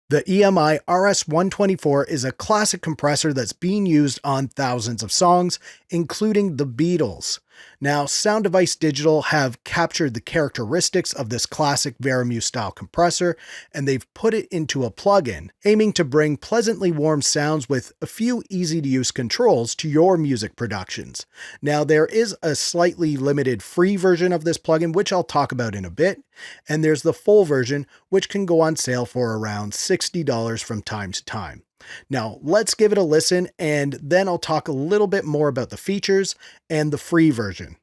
The EMI RS124 is a classic compressor that's being used on thousands of songs, including the Beatles. Now, Soundevice Digital have captured the characteristics of this classic Vari Mu style compressor, and they've put it into a plugin, aiming to bring pleasantly warm sounds with a few easy-to-use controls to your music productions. Now, there is a slightly limited free version of this plugin, which I'll talk about in a bit, and there's the full version, which can go on sale for around $60 from time to time. Now, let's give it a listen, and then I'll talk a little bit more about the features and the free version.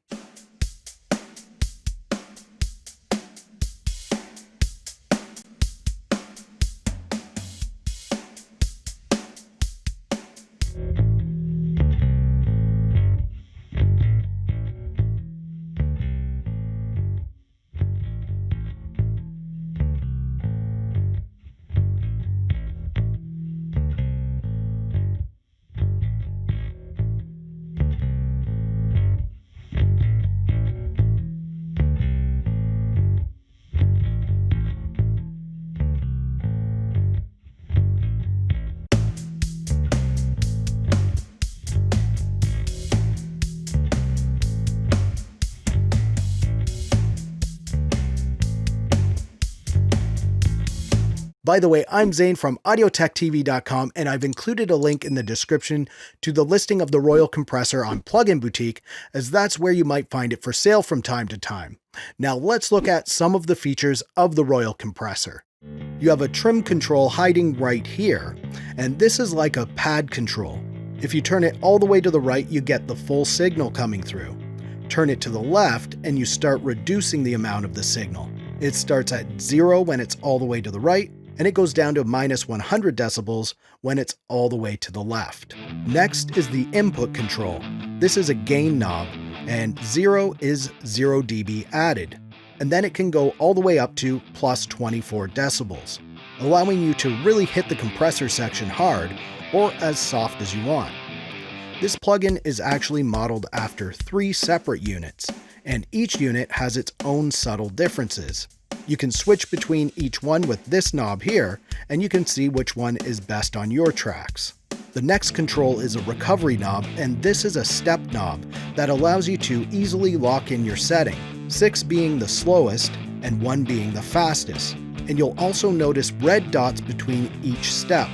By the way, I'm Zane from audiotechtv.com, and I've included a link in the description to the listing of the Royal Compressor on Plugin Boutique, as that's where you might find it for sale from time to time. Now let's look at some of the features of the Royal Compressor. You have a trim control hiding right here, and this is like a pad control. If you turn it all the way to the right, you get the full signal coming through. Turn it to the left, and you start reducing the amount of the signal. It starts at 0 when it's all the way to the right, and it goes down to minus 100 decibels when it's all the way to the left. Next is the input control. This is a gain knob, and 0 is 0 dB added. And then it can go all the way up to plus 24 decibels, allowing you to really hit the compressor section hard or as soft as you want. This plugin is actually modeled after 3 separate units, and each unit has its own subtle differences. You can switch between each one with this knob here, and you can see which one is best on your tracks. The next control is a recovery knob, and this is a step knob that allows you to easily lock in your setting, 6 being the slowest and 1 being the fastest. And you'll also notice red dots between each step.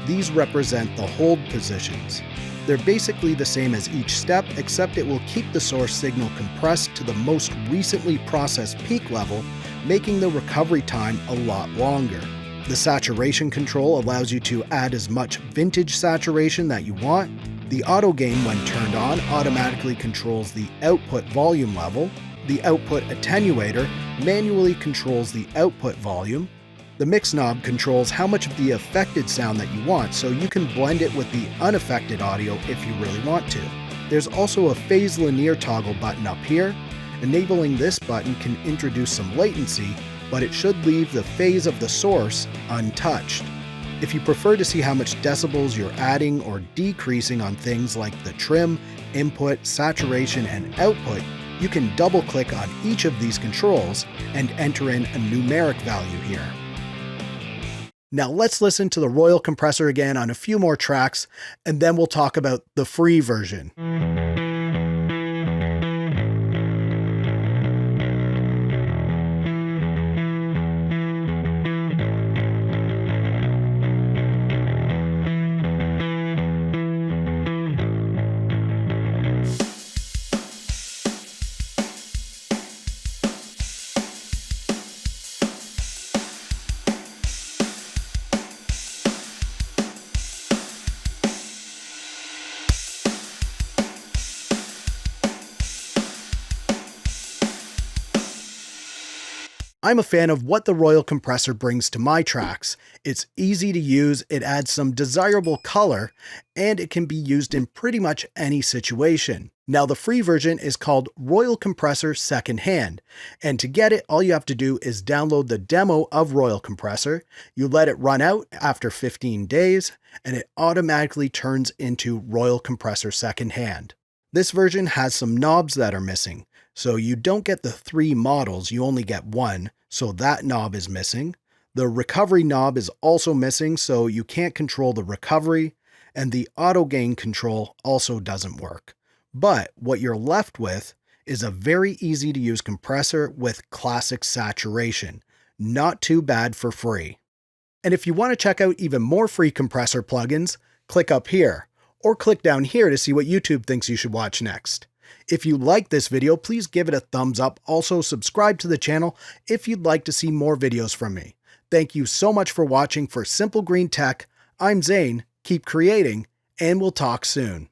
These represent the hold positions. They're basically the same as each step, except it will keep the source signal compressed to the most recently processed peak level, making the recovery time a lot longer. The saturation control allows you to add as much vintage saturation that you want. The auto gain, when turned on, automatically controls the output volume level. The output attenuator manually controls the output volume. The mix knob controls how much of the affected sound that you want, so you can blend it with the unaffected audio if you really want to. There's also a phase linear toggle button up here. Enabling this button can introduce some latency, but it should leave the phase of the source untouched. If you prefer to see how much decibels you're adding or decreasing on things like the trim, input, saturation, and output, you can double-click on each of these controls and enter in a numeric value here. Now let's listen to the Royal Compressor again on a few more tracks, and then we'll talk about the free version. I'm a fan of what the Royal Compressor brings to my tracks. It's easy to use, it adds some desirable color, and it can be used in pretty much any situation. Now the free version is called Royal Compressor Second Hand, and to get it, all you have to do is download the demo of Royal Compressor, you let it run out after 15 days, and it automatically turns into Royal Compressor Second Hand. This version has some knobs that are missing. So you don't get the 3 models, you only get 1, so that knob is missing. The recovery knob is also missing, so you can't control the recovery, and the auto gain control also doesn't work. But what you're left with is a very easy to use compressor with classic saturation. Not too bad for free. And if you want to check out even more free compressor plugins, click up here, or click down here to see what YouTube thinks you should watch next. If you like this video, please give it a thumbs up. Also, subscribe to the channel if you'd like to see more videos from me. Thank you so much for watching. For Simple Green Tech, I'm Zane. Keep creating, and we'll talk soon.